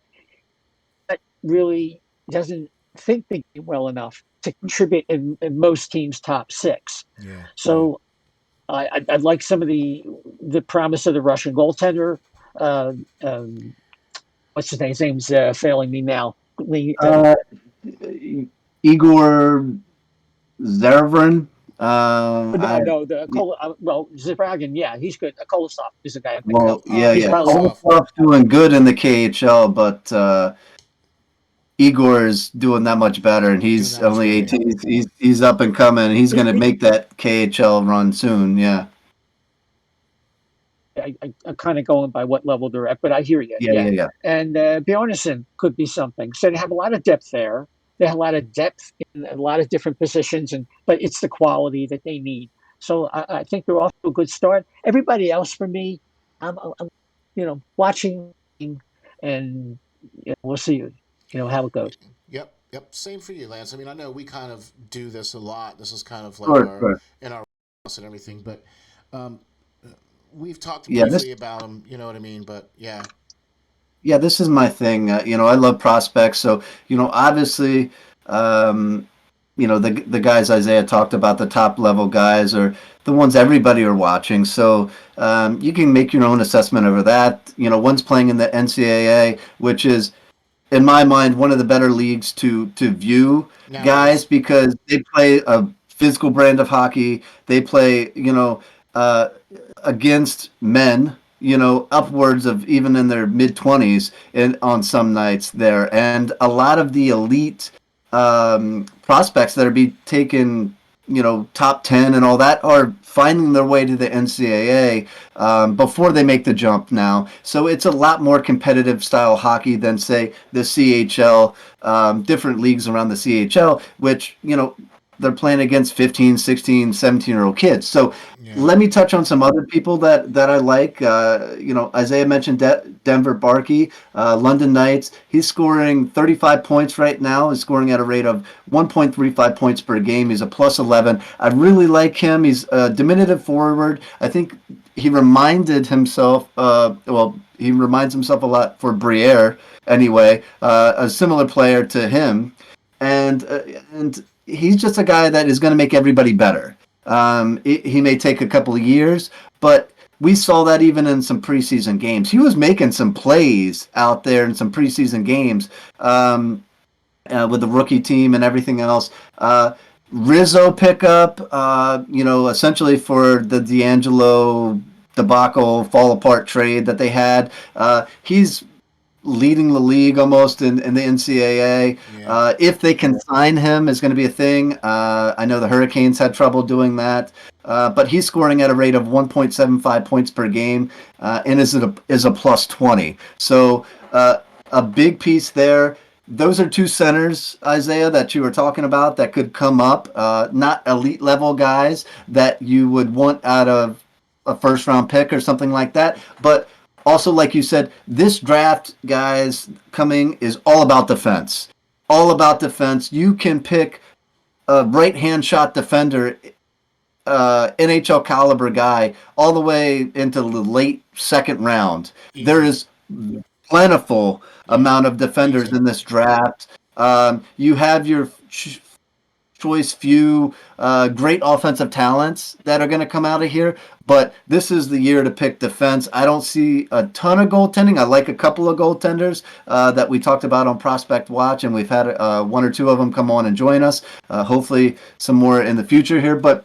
really doesn't think the game well enough to contribute in most teams' top six. Yeah. So I like some of the promise of the Russian goaltender. What's his name? His name's failing me now. Igor Zervin. Zibragin, yeah, he's good. Kolosov is a guy. Kolosov's doing good in the KHL, but Igor is doing that much better, and he's only 18. He's up and coming. He's going to make that KHL run soon. Yeah. I'm kind of going by what level they're at, but I hear you. Yeah. And Bjornsson could be something. So they have a lot of depth there. They have a lot of depth in a lot of different positions, but it's the quality that they need. So I think they're off to a good start. Everybody else, for me, I'm watching, and we'll see, how it goes. Yep. Same for you, Lance. I mean, I know we kind of do this a lot. This is kind of like in our house and everything, but we've talked briefly about them. You know what I mean? But yeah. Yeah, this is my thing. I love prospects. So, obviously, the guys Isaiah talked about, the top level guys, are the ones everybody are watching. So you can make your own assessment over that. One's playing in the NCAA, which is, in my mind, one of the better leagues to view guys, because they play a physical brand of hockey. They play, against men, upwards of even in their mid-20s on some nights there. And a lot of the elite prospects that are being taken, top 10 and all that, are finding their way to the NCAA before they make the jump now. So it's a lot more competitive style hockey than, say, the CHL, different leagues around the CHL, which, they're playing against 15, 16, 17-year-old kids. So let me touch on some other people that I like. Isaiah mentioned Denver Barkey, London Knights. He's scoring 35 points right now. He's scoring at a rate of 1.35 points per game. He's a plus 11. I really like him. He's a diminutive forward. I think he reminds himself a lot for Briere anyway, a similar player to him. And he's just a guy that is going to make everybody better. He may take a couple of years, but we saw that even in some preseason games. He was making some plays out there in some preseason games with the rookie team and everything else. Rizzo pickup, essentially for the D'Angelo debacle, fall apart trade that they had. He's leading the league almost in the NCAA. Yeah. If they can sign him, is going to be a thing. I know the Hurricanes had trouble doing that, but he's scoring at a rate of 1.75 points per game and is a plus 20. So a big piece there. Those are two centers, Isaiah, that you were talking about that could come up. Not elite level guys that you would want out of a first round pick or something like that, but also, like you said, this draft, guys, coming is all about defense. All about defense. You can pick a right-hand shot defender, NHL caliber guy, all the way into the late second round. Easy. There is plentiful amount of defenders in this draft. You have your choice few great offensive talents that are going to come out of here, but this is the year to pick defense. I don't see a ton of goaltending. I like a couple of goaltenders that we talked about on Prospect Watch, and we've had one or two of them come on and join us. Hopefully some more in the future here, but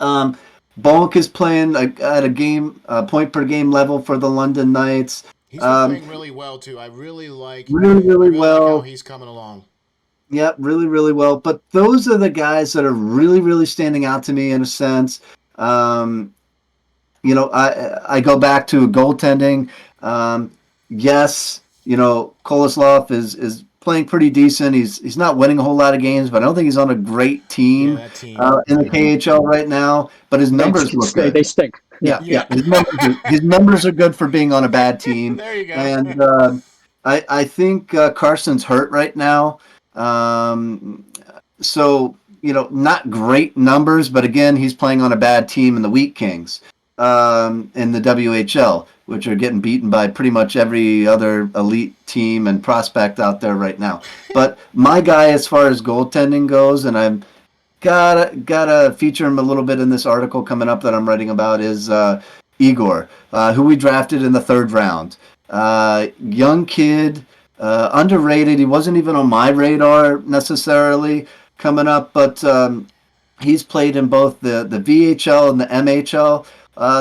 Bonk is playing at a game point per game level for the London Knights. He's playing really well too. I really like really well how he's coming along. Yep, really, really well. But those are the guys that are really, really standing out to me in a sense. I go back to goaltending. Yes, Kolosov is playing pretty decent. He's not winning a whole lot of games, but I don't think he's on a great team, in the KHL right now. But his numbers look good. They stink. Yeah. His numbers are good for being on a bad team. There you go. And I think Carson's hurt right now. So, not great numbers, but again, he's playing on a bad team in the Wheat Kings in the WHL, which are getting beaten by pretty much every other elite team and prospect out there right now. But my guy, as far as goaltending goes, and I'm gotta feature him a little bit in this article coming up that I'm writing about, is Igor, who we drafted in the 3rd round. Young kid, underrated. He wasn't even on my radar necessarily coming up, but he's played in both the VHL and the MHL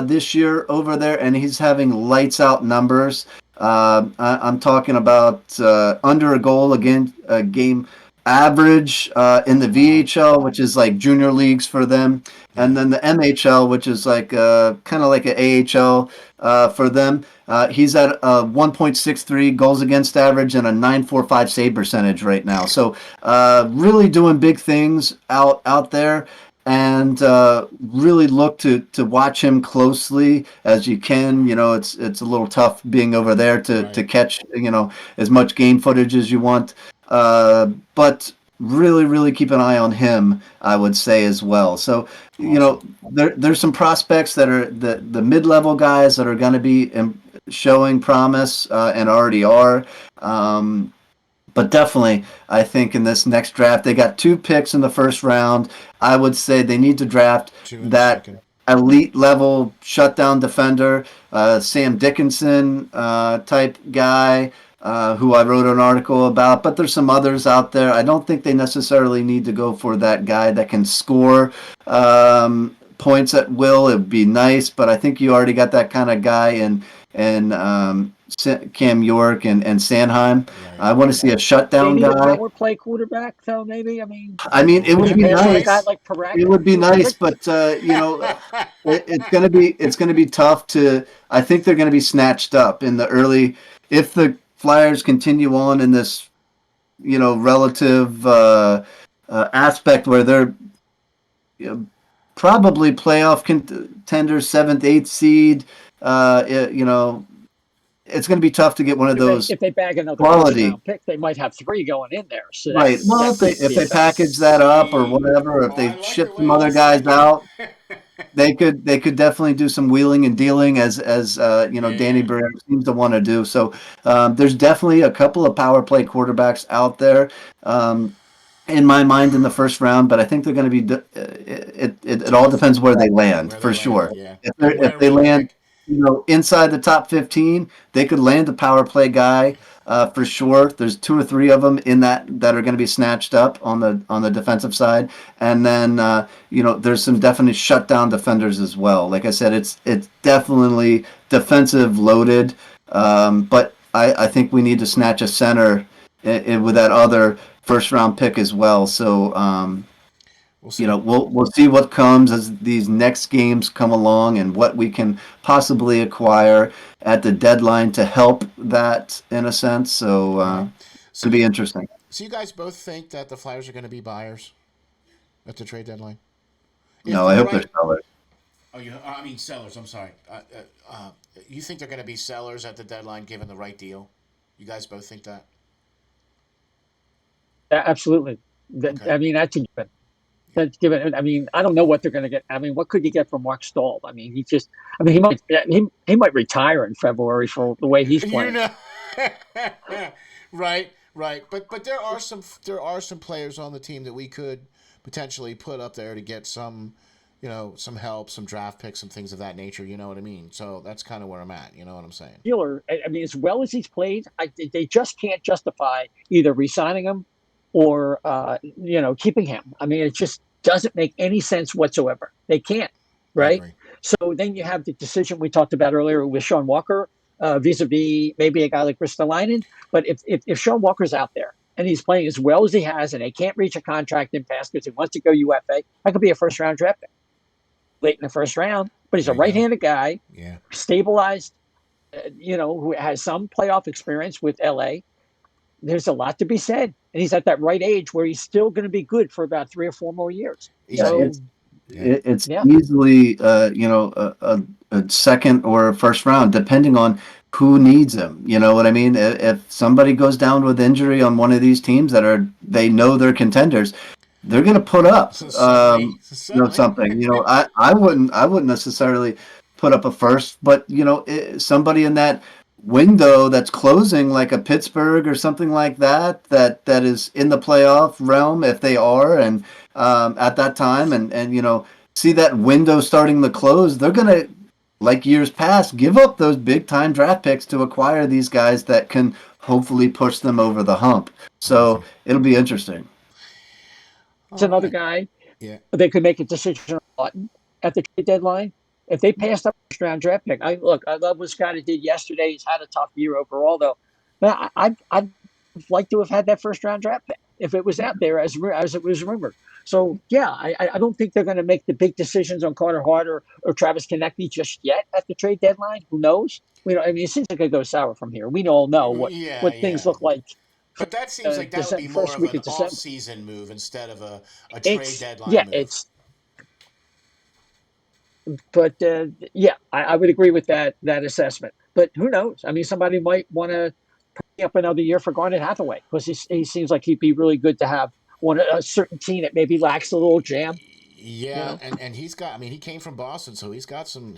this year over there, and he's having lights out numbers. I'm talking about under a goal again a game average in the VHL, which is like junior leagues for them, and then the MHL, which is like kind of like an AHL for them. He's at a 1.63 goals against average and a 9.45 save percentage right now. So really doing big things out there, and really look to watch him closely as you can. It's a little tough being over there to catch as much game footage as you want. But really keep an eye on him, I would say, as well. So, there's some prospects that are the mid-level guys that are going to be showing promise and already are. But definitely, I think in this next draft, they got 2 picks in the 1st round. I would say they need to draft that elite level shutdown defender, Sam Dickinson type guy, who I wrote an article about, but there's some others out there. I don't think they necessarily need to go for that guy that can score points at will. It would be nice, but I think you already got that kind of guy in Cam York and Sanheim. I want to see a shutdown guy. Maybe a power play quarterback, though. Maybe. I mean, it would be nice. It would be nice, but it's gonna be tough to. I think they're gonna be snatched up in the early if the Flyers continue on in this, relative aspect where they're probably playoff contenders, 7th, 8th seed. It's going to be tough to get one of those. If they bag another quality pick, they might have 3 going in there. So right. Well, if they package that up or whatever, or if they ship some other guys out, they could definitely do some wheeling and dealing as Danny Briere seems to want to do. So there's definitely a couple of power play quarterbacks out there. In my mind, in the 1st round, but I think they're going to be. It all depends where they land, for sure. Yeah. If they land, inside the top 15, they could land a power play guy for sure. There's 2 or 3 of them in that are going to be snatched up on the defensive side, and then there's some definite shutdown defenders as well. Like I said, it's definitely defensive loaded, but I think we need to snatch a center with that other 1st round pick as well. So we'll see what comes as these next games come along and what we can possibly acquire at the deadline to help that in a sense. So it'll be interesting. So you guys both think that the Flyers are going to be buyers at the trade deadline? No, I hope they're sellers. Oh, I mean sellers. I'm sorry. You think they're going to be sellers at the deadline given the right deal? You guys both think that? Absolutely. Okay. I mean, that's a given. That's given. I mean, I don't know what they're going to get. I mean, what could you get from Mark Stahl? I mean, he might retire in February for the way he's playing. Right. But there are some players on the team that we could potentially put up there to get some help, some draft picks, some things of that nature. You know what I mean? So that's kind of where I'm at. You know what I'm saying? Wheeler, I mean, as well as he's played, they just can't justify either re-signing him or keeping him. I mean, it just doesn't make any sense whatsoever. They can't, right? So then you have the decision we talked about earlier with Sean Walker, vis-a-vis maybe a guy like Ristolainen. But if Sean Walker's out there and he's playing as well as he has, and they can't reach a contract impasse because he wants to go UFA, that could be a 1st round draft pick late in the 1st round. But he's a right-handed guy, stabilized, who has some playoff experience with LA. There's a lot to be said. And he's at that right age where he's still going to be good for about 3 or 4 more years. Yeah, it's easily, a 2nd or a 1st round, depending on who needs him? You know what I mean? If somebody goes down with injury on one of these teams they know they're contenders, they're going to put up, Certainly. something. I wouldn't necessarily put up a first, but somebody in that window that's closing, like a Pittsburgh or something like that is in the playoff realm if they are, and at that time, and see that window starting to close, they're going to, like years past, give up those big time draft picks to acquire these guys that can hopefully push them over the hump. So it'll be interesting. It's All another right. guy Yeah. they could make a decision on at the trade deadline. If they passed up a first round draft pick, I love what Scott did yesterday. He's had a tough year overall, though. But I'd like to have had that first round draft pick if it was out there as it was rumored. So yeah, I don't think they're going to make the big decisions on Carter Hart or Travis Konecny just yet at the trade deadline. Who knows? I mean, it seems like it goes sour from here. We all know Yeah, what things yeah. look like But that seems like that would be more first of week an of December. off-season move instead of a trade It's deadline yeah, move. it's but yeah, I would agree with that assessment. But who knows? I mean, somebody might want to pay up another year for Garnet Hathaway because he seems like he'd be really good to have on a certain team that maybe lacks a little jam. You Yeah, know, and he's got. I mean, he came from Boston, so he's got some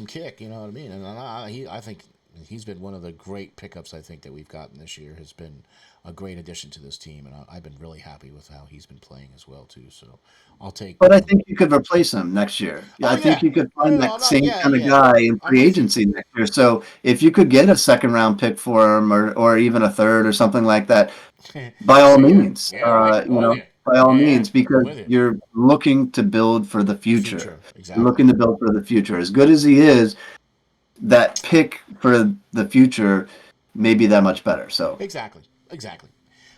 kick. You know what I mean? And I think he's been one of the great pickups I think that we've gotten this year. Has been a great addition to this team, and I've been really happy with how he's been playing as well too. So I'll take. But I think you could replace him next year. Yeah, Oh I think yeah, you could find no, that I'm not. same Yeah, kind of yeah, guy in I'm free with you. agency next year. So if you could get a second round pick for him, or even a third or something like that, by all There you go. means, Yeah, right. I'm with you. by all Yeah, yeah, means, I'm because with you. you're looking to build for the The future. future, You're exactly. looking to build for the future. As good as he is, that pick for the future may be that much better. So Exactly. Exactly.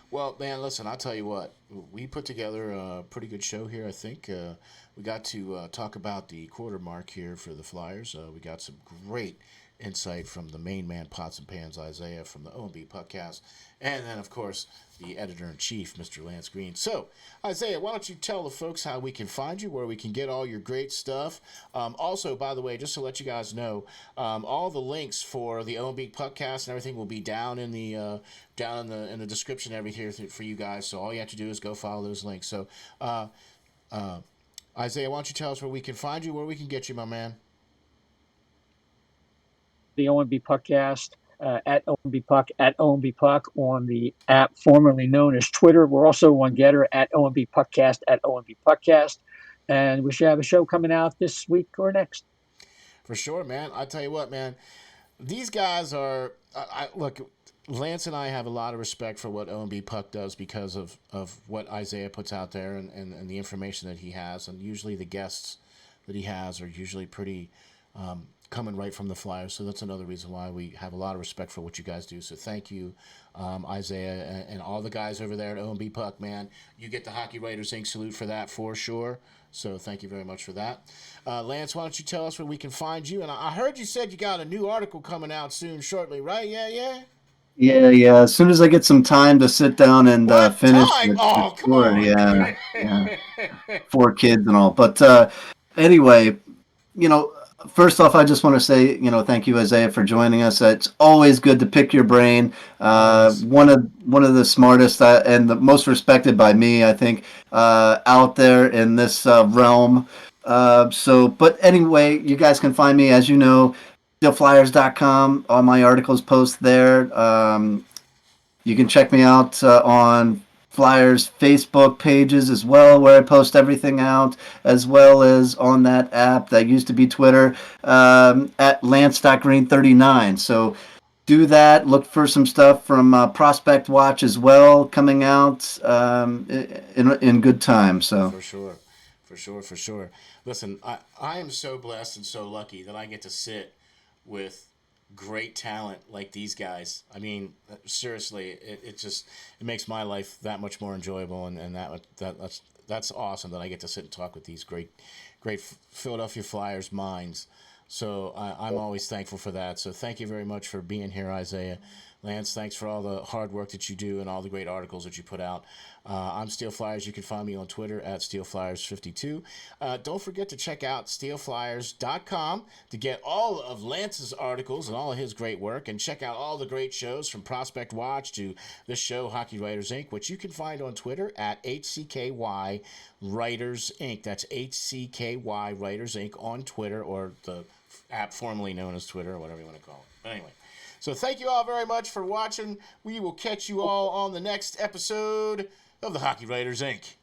Well, man, listen, I'll tell you what. We put together a pretty good show here, I think. We got to talk about the quarter mark here for the Flyers. We got some great insight from the main man, Pots and Pans, Isaiah, from the O&BPuckcast. And then, of course, the editor-in-chief, Mr. Lance Green. So, Isaiah, why don't you tell the folks how we can find you, where we can get all your great stuff. Also, by the way, just to let you guys know, all the links for the O&BPuckcast and everything will be down in the description every here for you guys. So all you have to do is go follow those links. So, uh, Isaiah, why don't you tell us where we can find you, where we can get you, my man? the O&B Puckcast at O&B Puck at O&B Puck on the app formerly known as Twitter. We're also on Getter at O&B Puckcast at O&B Puckcast, and we should have a show coming out this week or next. For sure, man. I tell you what, man. These guys are. Look. Lance and I have a lot of respect for what O&B Puck does because of what Isaiah puts out there and the information that he has. And usually the guests that he has are usually pretty coming right from the Flyers. So that's another reason why we have a lot of respect for what you guys do. So thank you, Isaiah, and all the guys over there at O&B Puck, man. You get the Hockey Writers Ink salute for that for sure. So thank you very much for that. Lance, why don't you tell us where we can find you? And I heard you said you got a new article coming out soon, shortly, right? Yeah, yeah. yeah. As soon as I get some time to sit down and What finish time? the Oh, come story, on. yeah, 4 kids and all. But anyway, you know, first off, I just want to say, thank you, Isaiah, for joining us. It's always good to pick your brain. Always. One of the smartest and the most respected by me, I think, out there in this realm. But anyway, you guys can find me, as you know, SteelFlyers.com. All my articles post there. You can check me out on Flyers Facebook pages as well, where I post everything out, as well as on that app that used to be Twitter at Lance.Green39. So do that. Look for some stuff from Prospect Watch as well coming out in good time. So For sure. For sure. For sure. Listen, I am so blessed and so lucky that I get to sit with great talent like these guys. I mean, seriously, it makes my life that much more enjoyable, and that's awesome that I get to sit and talk with these great Philadelphia Flyers minds. So I'm always thankful for that. So thank you very much for being here, Isaiah. Lance, thanks for all the hard work that you do and all the great articles that you put out. I'm SteelFlyers. You can find me on Twitter at SteelFlyers52. Don't forget to check out SteelFlyers.com to get all of Lance's articles and all of his great work, and check out all the great shows from Prospect Watch to this show, Hockey Writers Ink, which you can find on Twitter at HCKY Writers Ink. That's HCKY Writers Ink on Twitter, or the app formerly known as Twitter, or whatever you want to call it. But anyway. So thank you all very much for watching. We will catch you all on the next episode of the Hockey Writers Ink.